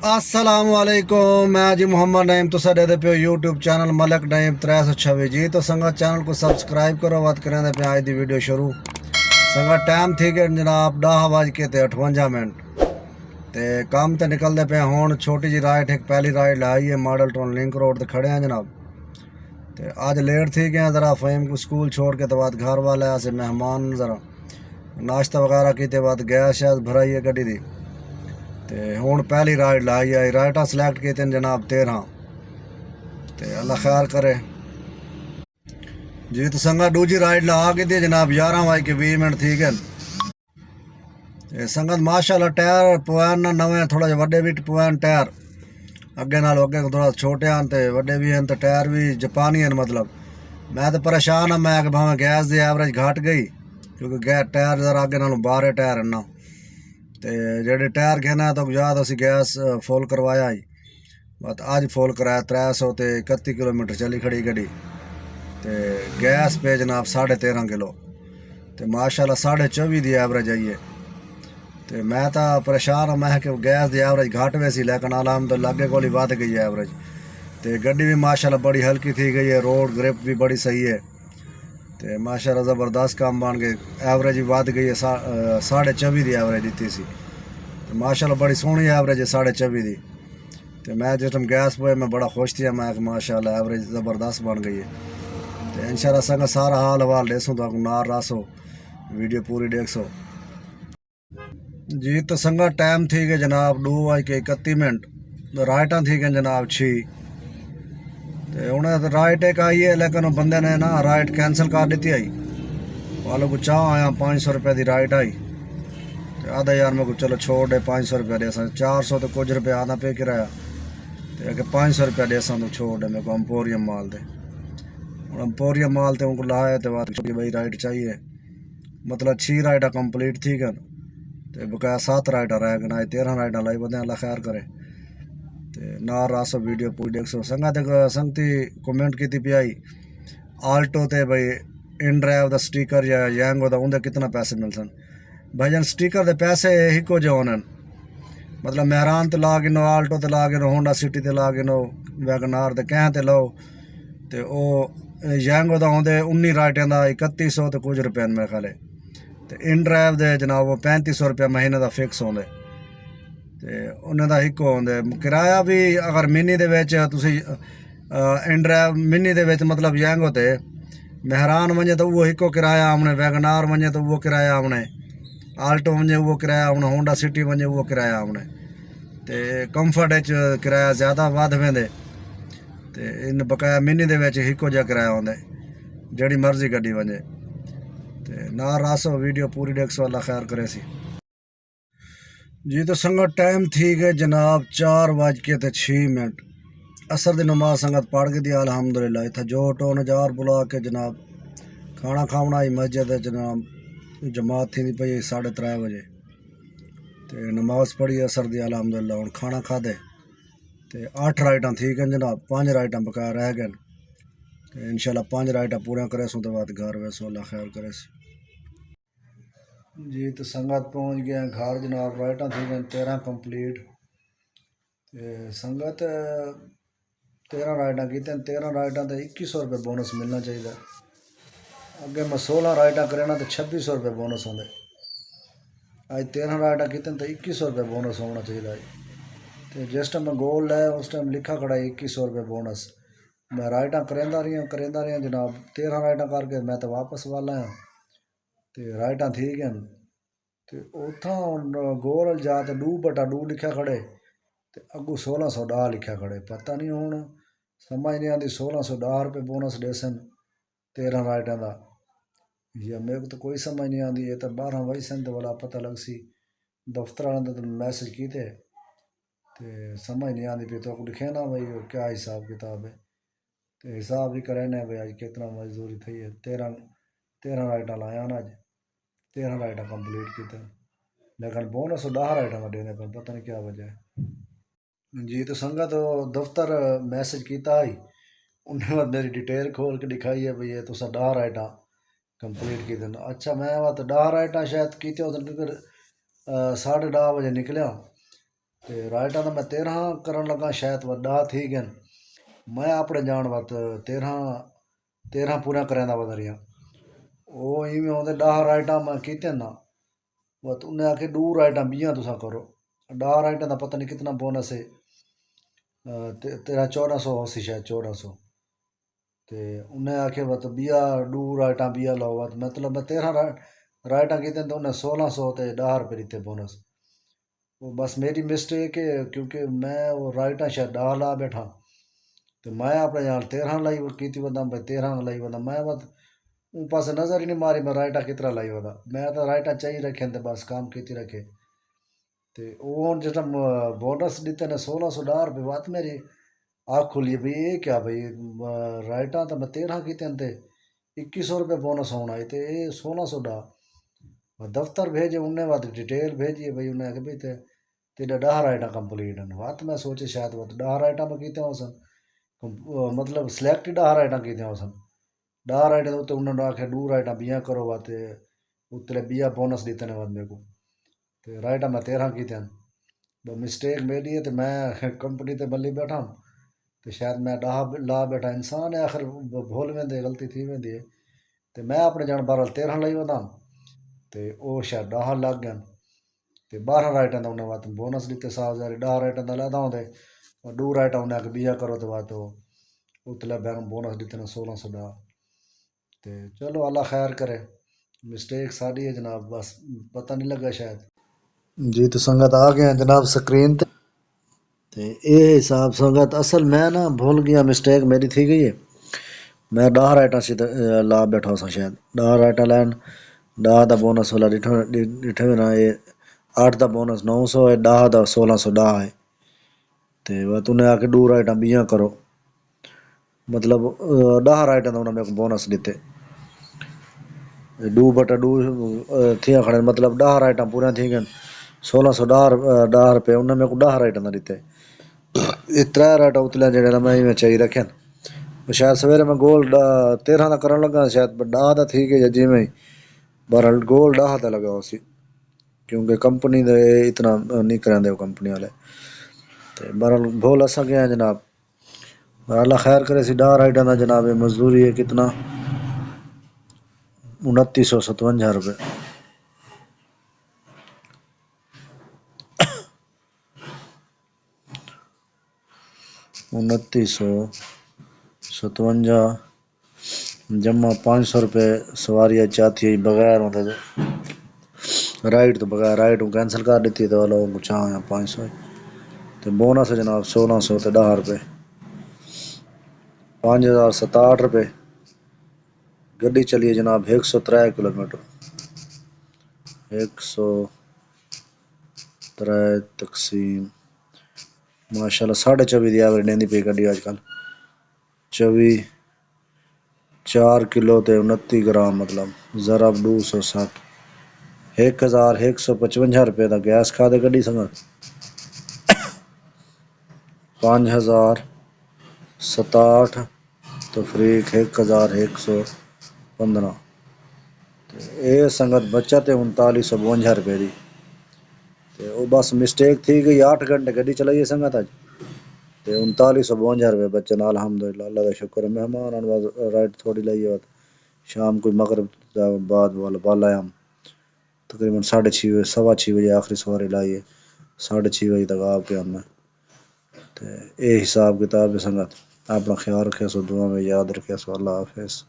असलामुअलैकुम। मैं जी मोहम्मद नईम तुसा दे पे यूट्यूब चैनल मलक नईम 326 जी। तो संगत चैनल को सब्सक्राइब करो। बात करें पे आज दी वीडियो शुरू। संगत टाइम थी गए जनाब 10:58 ते काम तो निकलते पे हूँ। छोटी जी राइट एक पहली राइड लाई है मॉडल टाउन लिंक रोड ते खड़े हैं जनाब। तो आज लेट थी गए ज़रा फ़हीम को स्कूल छोड़ के तो बाद घर वाले से मेहमान ज़रा नाश्ता वगैरह की बाद गैस शैस भराई है गड्डी दी। ते हुण पहली राइड लाई आई राइटा सिलेक्ट कीते जनाब 13 ते अल्लाह खैर करे जी। तो संगा दूजी राइड ला के दी जनाब 11:20 थी गए। ते संगत माशाल्लाह टायर पवान ना नवे थोड़ा जिहा वड्डे भी पवान टायर अगे नाल अगे थोड़ा छोटे हैं ते वड्डे भी हैं। तो टायर भी जापानी हैं मतलब। मैं तो परेशान हाँ मैं कि भावें गैस की एवरेज घट गई क्योंकि गैस टायर जरा अगे नालों बारे टायर हैं ना। तो जेडे टायर कहना तो याद असी गैस फुल करवाया ही बस अज फुल कराया 300 ते 31 किलोमीटर चली खड़ी गड्डी। तो गैस पे जनाब 13.5 किलो तो माशाल्लाह 24.5 की एवरेज आई है। तो मैं तो परेशान हाँ मैं कि गैस की एवरेज घट वैसी लेकिन अलहमदुलिल्लाह अगे कोली वध गई है एवरेज। तो गड्डी भी माशाल्लाह बड़ी हल्की थी गई है रोड ग्रिप भी बड़ी सही है। तो माशाल्लाह ज़बरदस्त काम बन गए एवरेज भी वध गई है 24.5 की एवरेज दी सी। तो माशाल्लाह बड़ी सोहनी एवरेज है 24.5 की। तो मैं जिस टाइम गैस पे मैं बड़ा खुश थी मैं माशाल्लाह एवरेज ज़बरदस्त बन गई है। तो इंशाल्लाह संग सारा हाल हवाल देसो तो नार रासो वीडियो पूरी देखो जी। तो संगा टाइम थी गए जनाब 2:31 तो राइटा थी गए जनाब 6। तो उन्हें तो राइट एक आई है लेकिन वो बंदे ने ना राइट कैंसल कर दी आई वालों को चाह आया 500 रुपये की राइट आई। तो आधा यार मैं को चलो छोड़ दे 500 रुपया दे 400 तो कुछ रुपया आधा पे किराया। तो अगर 500 रुपया दे तो छोड़ दे मेरे को एम्पोरियम माल दे। और एम्पोरियम माल तो उनको लाया तो बात भाई राइड चाहिए मतलब 6 राइडा कंप्लीट थी गन। तो बकाया 7 राइडा रह गए आज 13 राइडा लाई बंदे अल्लाह खैर करे। तो ना रासो वीडियो पूरी देख सो संगा संगती कमेंट की थी आई आल्टो ते भाई इन ड्राइव का स्टिकर या यंगो का उनके कितना पैसे मिल सन भाईजान स्टिकर के पैसे हिको जो होने मतलब मेहरान ते ला गिनो आल्टो ते ला गिनो होंडा सिटी ते ला गिनो वैगनार ते कहें ते लो तो वो यंगो का आते 19 राइटें का 3100 तो कुछ रुपये मेरे ख्याल। तो इन ड्राइव दे जनाब वो 3500 रुपया महीने का फिक्स आते तो उन्हें हिको आते किराया भी अगर मिनी तुसी इन ड्राइव मिनी मतलब यंगो ते मेहरान वजे तो वो हिको किराया आमने वैगनार वजे तो वो किराया आमने आल्टो वजे वो किराया आमने होंडा सिटी वजे वो किराया आमने। तो कंफर्ट किराया ज़्यादा वध वेंदे तो इन बकाया मिनी हिको जहा किराया आंदे जड़ी मर्जी गड्डी वजे। तो ना रासो वीडियो पूरी देख सो अल्लाह खैर करे सी जी। तो संगत टाइम थी गए जनाब 4:06 असर की नमाज संगत पढ़ के दी अल्हम्दुलिल्लाह इतना जो टो नजार बुला के जनाब खाना खावना आई मस्जिद जनाब जमात थी पई 3:30 बजे। तो नमाज पढ़ी असर दी अल्हम्दुलिल्लाह हूँ खाना खादे। तो 8 राइटा थी गए जनाब 5 राइटा बकाया रह गए। तो इंशाल्लाह 5 राइटा पूरा करे सो तो बाद घर वैसो अल्लाह खैर करे जी। तो संगत पहुँच गए घर जनाब राइटा थी गए 13 कंप्लीट। तो संगत 13 राइटा की 13 राइटा तो 2100 रुपये बोनस मिलना चाहिए। अगे मैं 16 राइटा करेना तो 2600 रुपये बोनस आते अज 13 राइटा की तो 2100 रुपये बोनस होना चाहिए। तो जिस टाइम मैं गोल लाया उस टाइम लिखा खड़ा 2100 रुपये बोनस। मैं राइटा करेंदा रहा जनाब 13 राइटा करके मैं तो वापस वाला आया। तो राइटा थी गए तो उथा गोल जा तो 2/2 लिखा खड़े तो अगू 1610 लिखा खड़े पता नहीं हूँ समझ नहीं आती 1610 रुपये बोनस देसन 13 राइटा का या मेरे को तो कोई समझ नहीं आती। ये तो 12 वही सन तो वाला पता लग सी दफ्तर वाले तो मैसेज किए तो समझ नहीं आती भी तो लिखे ना भाई क्या हिसाब किताब है। तो हिसाब भी करें भाई आज कितना मजदूरी थी है 13 राइटा लाया ना अज 13 राइटा कंप्लीट किया लेकिन बोनस 10 राइटा में देने पर पता नहीं क्या वजह है जी। तो संगा तो दफ्तर मैसेज किया ही उन्हें मेरी डिटेल खोल के दिखाई है भाई ये तो 10 राइटा कंप्लीट की दिन। अच्छा मैं वह तो 10 राइटा शायद की क्योंकि 10:30 बजे निकलिया। ਤੇ ਰਾਈਟਾਂ ਦਾ ਮੈਂ 13 ਕਰਨ ਲੱਗਾ, ਸ਼ਾਇਦ ਵੱਡਾ ਥੀ ਗਏ। ਮੈਂ ਆਪਣੇ ਜਾਣ ਵਤ 13 ਪੂਰਾ ਕਰਿਆ ਵਧ ਰਿਹਾ। ਉਹ ਇਵੇਂ ਆਉਂਦੇ 10 ਰਾਈਟਾਂ ਮੈਂ ਕੀਤੇ ਨਾ, ਬਸ ਉਹਨੇ आखे 2 राइटां 20 तुसा करो। 10 राइटां का पता नहीं कितना बोनस है, तेरा 1400 सी शायद 1400। तो उन्हें आखे बस 2 राइटां 20 लो, बस मतलब मैं 13 राइटां की तो उन्हें 1600 तो 10 रुपये दिते बोनस। वो बस मेरी मिस्टेक है, क्योंकि मैं वो राइटां शायद 10 ला बैठा, तो मैं अपने यहाँ 13 लाई की बंदा भाई 13 लाई बंदा। मैं बस उन पास नज़र ही नहीं मारी मैं राइटां कितना लाई बंदा। मैं तो राइटां चाहिए रखे तो बस काम की रखे। तो वो जिस बोनस दिते ने 1610 रुपये, बात मेरी आँख खुली भाई ये क्या भाई, राइटां तो मैं 13 की ते 2100 रुपये बोनस होना है, तो ये 1610। दफ्तर भेजे उन्हें बात डिटेल भेजी भाई, उन्हें आखे भाई तेरा 10 राइटां कंप्लीट हैं। बात मैं सोचे शायद वो 10 राइटां में कीते हो सन, मतलब सिलेक्ट ही 10 राइटां कीते हो सन। 10 राइटां उत्ते उन्होंने आखे 2 राइटां 20 करो, बात उत्ते 20 बोनस दिते ने बाद मेरे को। तो राइटां मैं 13 कीते हैं, वो मिस्टेक मेरी है। तो मैं कंपनी ते बल्ली बैठा हूँ, तो शायद मैं 10 ला बैठा। इंसान है आखिर, भूल वेंदे गलती थी वेंदी है। तो मैं अपने जान 12 13 लाई वधा, तो वो शायद 10 लग गए। तो 12 राइटां का उन्हें बात बोनस दिते 7,000। 10 राइटां का लैदा होंदे, 2 राइटां उन्हें आखे 20 करो, तो बात उत्ते बैन बोनस दिते ने 1610। तो चलो अल्लाह खैर करे, मिस्टेक साड़ी है जनाब, बस पता नहीं लगा शायद। जी तो संगत आ गए हैं जनाब स्क्रीन ते ये हिसाब संगत असल मैं ना भूल गया, मिस्टेक मेरी थी गई है। मैं 10 राइटां सी ला बैठा सा, शायद 10 राइटां लैन 10 का बोनस वाला डिठे ना, ये 8 का बोनस 900 है, 10 का 1610 है। तो वह उन्हें आके 2 राइटां 20 करो, मतलब 10 राइटां का उन्हें मेरे को बोनस दिते। 2/2 थी खड़े, मतलब 10 राइटां पूरा थी गए। 1610 रुपये उन्हें मेरे को 10 राइटां का दिते। ये 3 राइटां उतलियां जेह्ड़े मैं इवें चाहिए रखे। शायद सवेरे मैं गोल 13 का करन लगा, शायद 10 का थी गया जिमें, बहरहाल गोल 10 का लगा उसी, क्योंकि कंपनी दे इतना नहीं करांदे वो कंपनी वाले। तो बहरहाल भूल असा गया जनाब, अल्लाह खैर करे। 10 राइटां का जनाब मजदूरी है कितना, 2957 रुपये। 2957 जमा 500 रुपये सवारी चाहती है बगैर, मतलब राइड तो बगैर राइड कैंसल कर दी तो लोग चाह 500। तो बोनस है जनाब 1600 तो 10 रुपये 5067 रुपये। गड्डी चलिए जनाब 103 किलोमीटर, 103 तकसीम माशाल्लाह 24.5 की एवरेज देंदी पई गड्डी अजकल। 24 4 किलो ते 29 ग्राम, मतलब ज़रा 260। 1155 रुपये का गैस खा दे गड्डी संग, 5067 तो फरीक 1115। ये संगत बचत है 3952 रुपये की। तो वो बस मिस्टेक थी गई, 8 घंटे गड्डी चलाई संगत अज, तो 3952 रुपये बचन। अलहमदुलिल्लाह, अल्लाह का शुक्र है। मेहमान राइट थोड़ी लाई है, शाम को मगरब बाद वाला आया हम, तकरीबन 6:30 6:15 आखिरी सवारी लाई है, 6:30 बजे तक आप पे हमने। तो ये हिसाब किताब है संगत, अपना ख्याल रखे सो, दुआ में याद रखे सो। अल्लाह हाफिज़।